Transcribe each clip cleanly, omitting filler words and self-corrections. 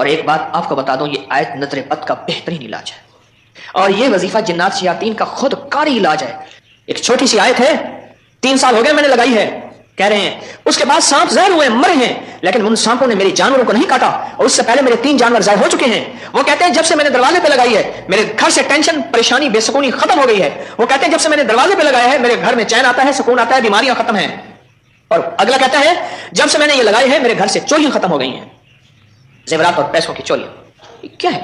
اور ایک بات آپ کو بتا دوں، یہ آیت نظر بد کا بہترین علاج ہے، اور یہ وظیفہ جنات شیاطین کا خود کاری علاج ہے۔ ایک چھوٹی سی آیت ہے، 3 سال ہو گئے میں نے لگائی ہے، کہہ رہے ہیں اس کے بعد سانپ زہر ہوئے مرے ہیں، لیکن ان سانپوں نے میری جانوروں کو نہیں کاٹا، اور اس سے پہلے میرے 3 جانور ضائع ہو چکے ہیں۔ وہ کہتے ہیں جب سے میں نے دروازے پہ لگائی ہے میرے گھر سے ٹینشن، پریشانی، بے سکونی ختم ہو گئی ہے۔ وہ کہتے ہیں جب سے میں نے دروازے پہ لگایا ہے میرے گھر میں چین آتا ہے، سکون آتا ہے، بیماریاں ختم ہیں۔ اور اگلا کہتا ہے جب سے میں نے یہ لگائی ہے میرے گھر سے چوریاں ختم ہو گئی ہیں، زیورات اور پیسوں کی چوریاں۔ یہ کیا ہے؟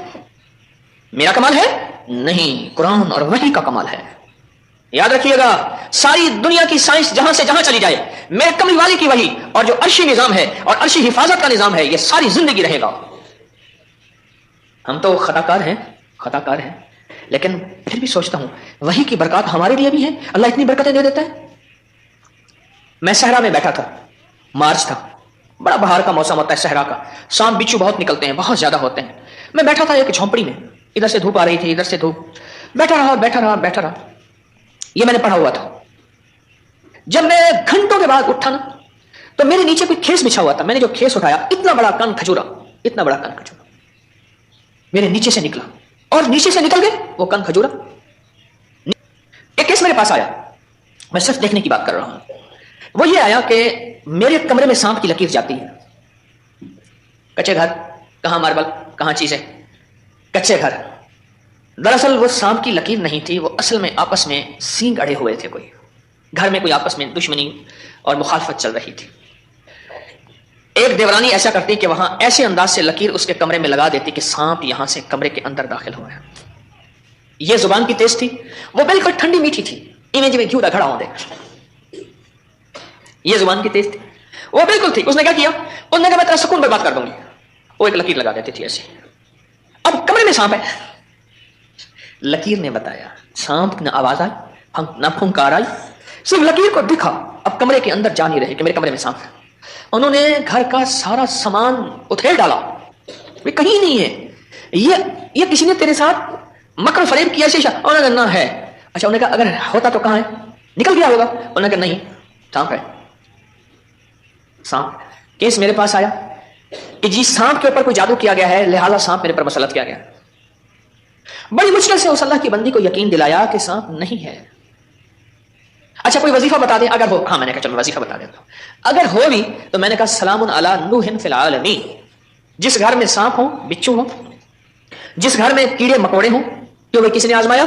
میرا کمال ہے؟ نہیں، قرآن اور وحی کا کمال ہے۔ یاد رکھیے گا، ساری دنیا کی سائنس جہاں سے جہاں چلی جائے، میرے کملی والی کی وحی اور جو عرشی نظام ہے اور عرشی حفاظت کا نظام ہے یہ ساری زندگی رہے گا۔ ہم تو خطاکار ہیں، لیکن پھر بھی سوچتا ہوں وحی کی برکات ہمارے لیے بھی ہیں، اللہ اتنی برکتیں دے دیتا ہے۔ میں صحرا میں بیٹھا تھا، مارچ تھا، بڑا بہار کا موسم ہوتا ہے صحرا کا، سانپ بچھو بہت نکلتے ہیں، بہت زیادہ ہوتے ہیں۔ میں بیٹھا تھا ایک جھونپڑی میں، ادھر سے دھوپ آ رہی تھی، ادھر سے دھوپ، بیٹھا رہا، یہ میں نے پڑھا ہوا تھا۔ جب میں گھنٹوں کے بعد اٹھا نا تو میرے نیچے کوئی کھیس بچھا ہوا تھا، میں نے جو کھیس اٹھایا اتنا بڑا کن کھجورا میرے نیچے سے نکلا، اور نیچے سے نکل گئے وہ کن کھجورا۔ ایک کیس میرے پاس آیا، میں صرف دیکھنے کی بات کر رہا ہوں، وہ یہ آیا کہ میرے کمرے میں سانپ کی لکیر جاتی ہے۔ کچے گھر، کہاں ماربل، کہاں چیزیں، کچے گھر۔ دراصل وہ سانپ کی لکیر نہیں تھی، وہ اصل میں آپس میں سینگ اڑے ہوئے تھے، کوئی گھر میں کوئی آپس میں دشمنی اور مخالفت چل رہی تھی۔ ایک دیورانی ایسا کرتی کہ وہاں ایسے انداز سے لکیر اس کے کمرے میں لگا دیتی کہ سانپ یہاں سے کمرے کے اندر داخل ہوا ہے۔ یہ زبان کی تیز تھی، وہ بالکل ٹھنڈی میٹھی تھی، ایویں جی گھیو دا کھڑا ہوں دے۔ یہ زبان کی تیز تھی، وہ بالکل تھی۔ اس نے کیا کیا؟ اس نے کہا میں تیرا سکون برباد کر دوں گی۔ وہ ایک لکیر لگا دیتی تھی ایسے۔ اب کمرے میں سانپ ہے، لکیر نے بتایا، سانپ نہ آواز آئی نہ پھنکار آئی، صرف لکیر کو دکھا۔ اب کمرے کے اندر جا نہیں رہے کہ میرے کمرے میں سانپ ہے۔ انہوں نے گھر کا سارا سامان اتھیڑ ڈالا، کہیں نہیں ہے، یہ کسی نے تیرے ساتھ مکر فریب کیا شیشہ؟ انہوں نے کہا نہ ہے۔ اچھا، انہوں نے کہا اگر ہوتا تو کہاں ہے؟ نکل گیا ہوگا۔ انہوں نے کہا نہیں، سانپ ہے، سانپ۔ کیس میرے پاس آیا کہ جی سانپ کے اوپر کوئی جادو کیا گیا ہے، لہذا سانپ میرے پر مسلط کیا گیا۔ بڑی مشکل سے اس اللہ کی بندی کو یقین دلایا کہ سانپ نہیں ہے۔ اچھا کوئی وظیفہ بتا دیں اگر ہو۔ ہاں، میں نے کہا چلو وظیفہ بتا دیتا ہوں۔ اگر ہو بھی تو میں نے کہا سلام علی نوح فی العالمین۔ جس گھر میں سانپ ہوں، بچھو ہوں، جس گھر میں کیڑے مکوڑے ہوں، کیوں بھائی کسی نے آزمایا؟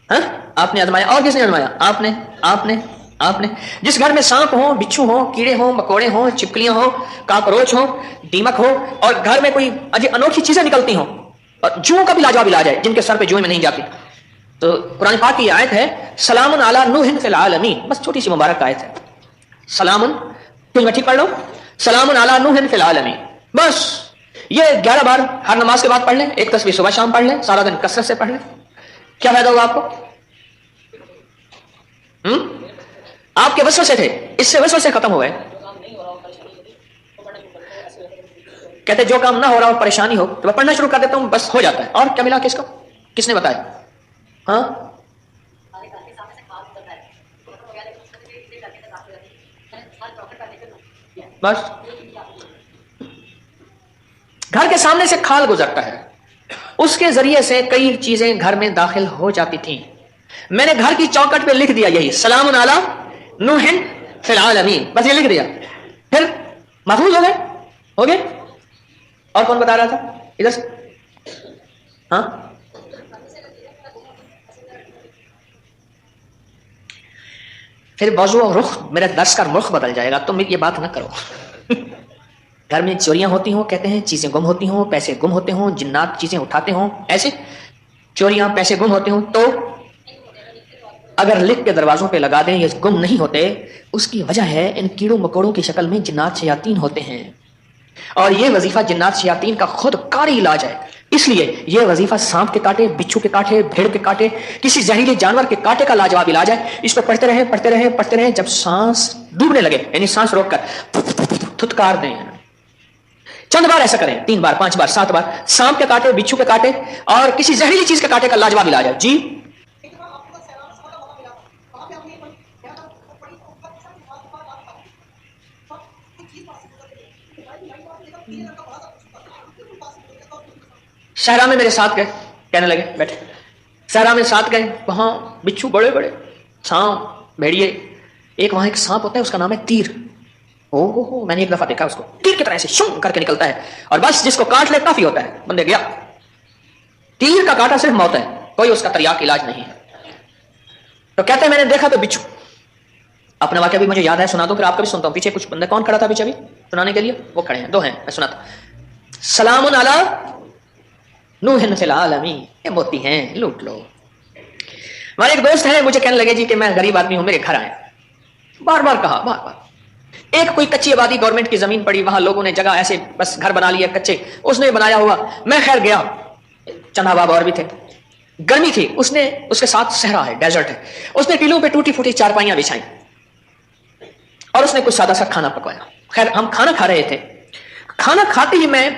ہاں، آپ نے آزمایا۔ اور کس نے آزمایا؟ آپ نے۔ جس گھر میں سانپ ہوں، بچھو ہوں، کیڑے ہوں، مکوڑے ہوں، چپکلیاں ہوں، کاکروچ ہوں، دیمک ہو، اور گھر میں کوئی انوکھی چیزیں نکلتی ہوں، اور جوؤں کا بھی لاجواب علاج ہے جن کے سر پہ جوئیں میں نہیں جاتی، تو قرآن پاک کی آیت ہے سلام علی نوح فی العالمین، بس چھوٹی سی مبارک آیت ہے۔ سلام، تجھ میں ٹھیک پڑھ لو، سلام علی نوح فی العالمین، بس یہ 11 بار ہر نماز کے بعد پڑھ لیں، ایک تسبیح صبح شام پڑھ لیں، سارا دن کثرت سے پڑھ لیں، کیا فائدہ ہوگا آپ کو؟ آپ کے وسوسے تھے، اس سے وسوسے ختم ہو گئے۔ کہتے جو کام نہ ہو رہا ہو، پریشانی ہو، تو میں پڑھنا شروع کر دیتا ہوں، بس ہو جاتا ہے۔ اور کیا ملا کس کو؟ کس نے بتایا؟ ہاں، بس گھر کے سامنے سے کھال گزرتا ہے، اس کے ذریعے سے کئی چیزیں گھر میں داخل ہو جاتی تھیں۔ میں نے گھر کی چوکٹ پہ لکھ دیا یہی سلام علی نوح فی العالمین، بس یہ لکھ دیا، پھر محفوظ ہو گئے۔ اور کون بتا رہا تھا ادھر سے؟ ہاں، پھر موضوع اور رخ، میرے درس کا رخ بدل جائے گا، تم یہ بات نہ کرو۔ گھر میں چوریاں ہوتی ہوں، کہتے ہیں چیزیں گم ہوتی ہوں، پیسے گم ہوتے ہوں، جنات چیزیں اٹھاتے ہوں، ایسے چوریاں، پیسے گم ہوتے ہوں، تو اگر لکھ کے دروازوں پہ لگا دیں یہ گم نہیں ہوتے، اس کی وجہ ہے ان کیڑوں مکوڑوں کی شکل میں جنات شیاطین ہوتے ہیں، اور یہ وظیفہ جنات شیاطین کا خود کاری علاج ہے۔ اس لیے یہ وظیفہ سانپ کے کاٹے، بچھو کے کاٹے، بھیڑ کے کاٹے، کسی زہریلے جانور کے کاٹے کا لاجواب علاج ہے۔ اس کو پڑھتے رہیں، جب سانس ڈوبنے لگے، یعنی سانس روک کر تھتکار دیں، چند بار ایسا کریں، 3 بار، 5 بار، 7 بار، سانپ کے کاٹے، بچھو کے کاٹے اور کسی زہریلی چیز کے کاٹے کا لاجواب علاج ہے۔ جی صحرا میں میرے ساتھ گئے, کہنے لگے بیٹھے, صحرا میں ساتھ گئے, وہاں بچھو بڑے بڑے, سانپ, بھیڑیے. ایک وہاں ایک سانپ ہوتا ہے, اس کا نام ہے تیر. او میں نے ایک دفعہ دیکھا اس کو, تیر کی طرح سے شم کر کے نکلتا ہے, اور بس جس کو کاٹ لے کافی ہوتا ہے, بندے گیا. تیر کا کاٹا صرف موت ہے, کوئی اس کا تریاق علاج نہیں ہے. تو کہتے ہیں میں نے دیکھا تو بچھو. اپنا واقعہ بھی مجھے یاد ہے, سنا دو پھر آپ کا بھی سنتا ہوں. پیچھے کچھ بندے, کون کھڑا تھا پیچھے بھی سنانے کے لیے؟ وہ کھڑے ہیں, 2 ہیں, میں سناتا. سلام علی نوح فی العالمین, یہ موتی ہیں, لوٹ لو. ہمارے ایک دوست ہیں, مجھے کہنے لگے جی کہ میں غریب آدمی ہوں, میرے گھر آئے. بار بار کہا, بار بار. ایک کوئی کچی آبادی گورنمنٹ کی زمین پڑی, وہاں لوگوں نے جگہ ایسے بس گھر بنا لیا کچے, اس نے بنایا ہوا. میں خیر گیا, چند احباب اور بھی تھے, گرمی تھی, اس نے اس کے ساتھ صحرا ہے, ڈیزرٹ ہے, اس نے ٹیلوں پہ ٹوٹی پھوٹی چارپائیاں بچھائیں, اور اس نے کچھ سادہ سا کھانا پکوایا. خیر ہم کھانا کھا رہے تھے, کھانا کھاتے ہی میں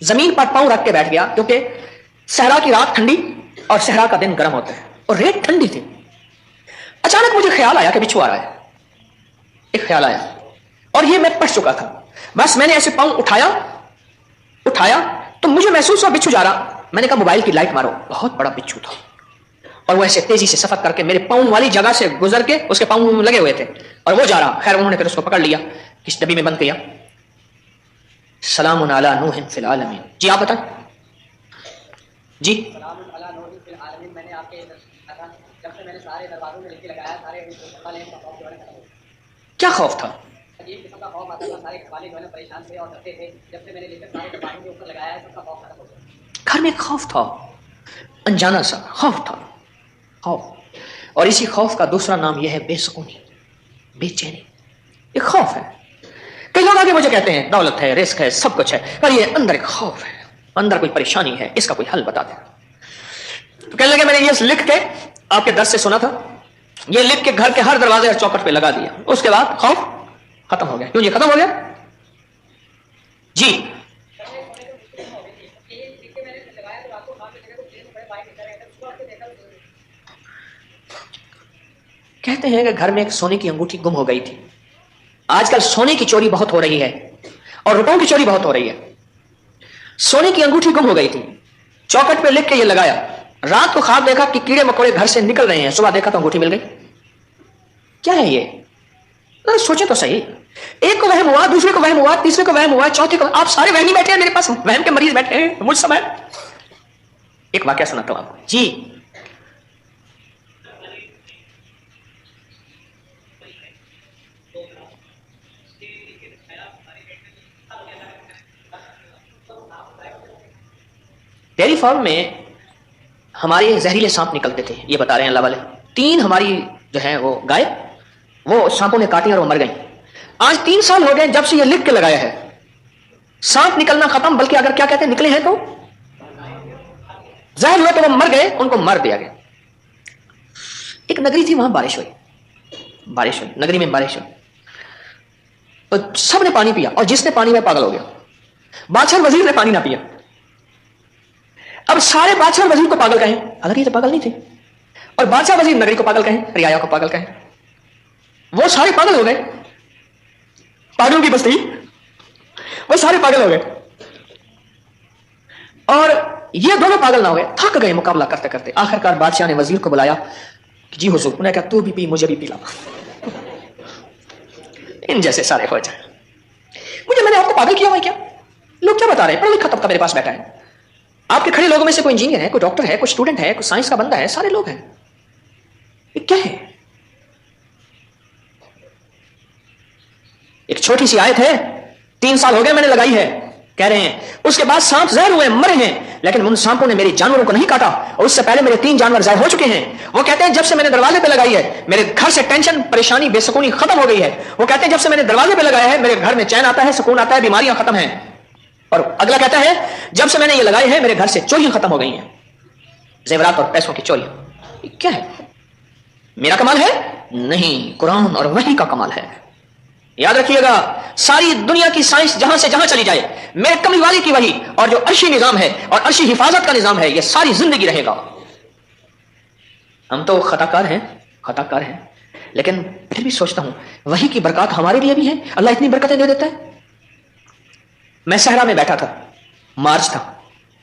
زمین پر پاؤں رکھ کے بیٹھ گیا, کیونکہ صحرا کی رات ٹھنڈی اور صحرا کا دن گرم ہوتا ہے, اور ریت ٹھنڈی تھی. اچانک مجھے خیال آیا کہ بچھو آ رہا ہے, ایک خیال آیا, اور یہ میں پڑھ چکا تھا. بس میں نے ایسے پاؤں اٹھایا تو مجھے محسوس ہوا بچھو جا رہا. میں نے کہا موبائل کی لائٹ مارو. بہت بڑا بچھو تھا, اور وہ ایسے تیزی سے سفر کر کے میرے پاؤں والی جگہ سے گزر کے اس کے پاؤں لگے ہوئے تھے, اور وہ جا رہا. خیر انہوں نے پھر اس کو پکڑ لیا, کس ڈبی میں بند کیا. سلام علی نوح فی العالمین. جی آپ بتائیں. جی میں نے آپ کے جب سے میں نے سارے دروازوں میں لکھ کے لگایا, سارے کیا خوف تھا؟ عجیب قسم کا خوف آتا تھا. سارے والے جو ہے پریشان تھے اور ڈرتے تھے. جب سے میں نے لکھ کر سارے دروازوں کے اوپر لگایا ہے, سب کا خوف ختم ہو گیا. گھر میں خوف تھا, انجانا سا خوف تھا, خوف. اور اسی خوف کا دوسرا نام یہ ہے بے سکونی, بے چینی. یہ خوف ہے. کئی لوگ آگے مجھے کہتے ہیں دولت ہے, رزق ہے, سب کچھ ہے, پر یہ اندر ایک خوف ہے, اندر کوئی پریشانی ہے, اس کا کوئی حل بتا دیں. تو کہنے لگے میں نے یہ لکھ کے آپ کے درس سے سنا تھا, یہ لکھ کے گھر کے ہر دروازے اور چوکٹ پہ لگا دیا. اس کے بعد خوف ختم ہو گیا. کیوں یہ ختم ہو گیا؟ جی کہتے ہیں کہ گھر میں ایک سونے کی انگوٹھی گم ہو گئی تھی. آج کل سونے کی چوری بہت ہو رہی ہے, اور روپوں کی چوری بہت ہو رہی ہے. سونے کی انگوٹھی گم ہو گئی تھی, چوکٹ پہ لکھ کے یہ لگایا. رات کو خواب دیکھا کہ کیڑے مکوڑے گھر سے نکل رہے ہیں, صبح دیکھا تو انگوٹھی مل گئی. کیا ہے یہ؟ سوچیں تو صحیح. ایک کو وہم ہوا, دوسرے کو وہم ہوا, تیسرے کو وہم ہوا, چوتھے کو. آپ سارے وہمی بیٹھے ہیں میرے پاس, وہم کے مریض بیٹھے ہیں مجھ سمیت. ایک واقعہ سناتا ہوں آپ کو. جی ڈیری فارم میں ہمارے زہریلے سانپ نکلتے تھے, یہ بتا رہے ہیں اللہ والے. 3 ہماری جو ہے وہ گائے, وہ سانپوں نے کاٹی اور وہ مر گئی. آج 3 سال ہو گئے جب سے یہ لکھ کے لگایا ہے. سانپ نکلنا ختم, بلکہ اگر کیا کہتے ہیں نکلے ہیں تو ظاہر ہوئے تو وہ مر گئے, ان کو مر دیا گیا. ایک نگری تھی, وہاں بارش ہوئی, نگری میں بارش ہوئی, تو سب نے پانی پیا, اور جس نے پانی میں پاگل ہو گیا. بادشاہ وزیر نے پانی نہ پیا. اب سارے بادشاہ وزیر کو پاگل کہیں, حالانکہ یہ تو پاگل نہیں تھے, اور بادشاہ وزیر نگری کو پاگل کہیں, رعایا کو پاگل کہیں. وہ سارے پاگل ہو گئے, پاگلوں کی بستی, وہ سارے پاگل ہو گئے. اور یہ دونوں پاگل نہ ہو گئے, تھک گئے مقابلہ کرتے کرتے. آخرکار بادشاہ نے وزیر کو بلایا کہ جی حضور, انہیں کہا تو بھی پی, مجھے بھی پلا, ان جیسے سارے ہو جائیں. میں نے آپ کو پاگل کیا ہوا ہے کیا؟ لوگ کیا بتا رہے ہیں, پڑھا لکھا طبقہ میرے پاس بیٹھا ہے. آپ کے کھڑے لوگوں میں سے کوئی انجینئر ہے, کوئی ڈاکٹر ہے, کوئی اسٹوڈنٹ ہے, کوئی سائنس کا بندہ ہے, سارے لوگ ہیں. یہ کیا ہے؟ ایک چھوٹی سی آیت ہے, 3 سال ہو گئے میں نے لگائی ہے, کہہ رہے ہیں اس کے بعد سانپ زہر ہوئے, مرے ہیں, لیکن ان سانپوں نے میری جانوروں کو نہیں کاٹا, اور اس سے پہلے میرے 3 جانور ضائع ہو چکے ہیں. وہ کہتے ہیں جب سے میں نے دروازے پہ لگائی ہے, میرے گھر سے ٹینشن, پریشانی, بے سکونی ختم ہو گئی ہے. وہ کہتے ہیں جب سے میں نے دروازے پہ لگایا ہے, میرے گھر میں چین آتا ہے, سکون آتا ہے, بیماریاں ختم ہیں. اور اگلا کہتا ہے جب سے میں نے یہ لگائے ہیں, میرے گھر سے چوریاں ختم ہو گئی ہیں, زیورات اور پیسوں کی چوریاں. یہ کیا ہے؟ میرا کمال ہے؟ نہیں, قرآن اور وحی کا کمال ہے. یاد رکھیے گا, ساری دنیا کی سائنس جہاں سے جہاں چلی جائے, میرے کملی والی کی وحی اور جو عرشی نظام ہے اور عرشی حفاظت کا نظام ہے, یہ ساری زندگی رہے گا. ہم تو خطا کار ہیں, لیکن پھر بھی سوچتا ہوں وحی کی برکات ہمارے لیے بھی ہیں. اللہ اتنی برکتیں دے دیتا ہے. میں صحرا میں بیٹھا تھا, مارچ تھا,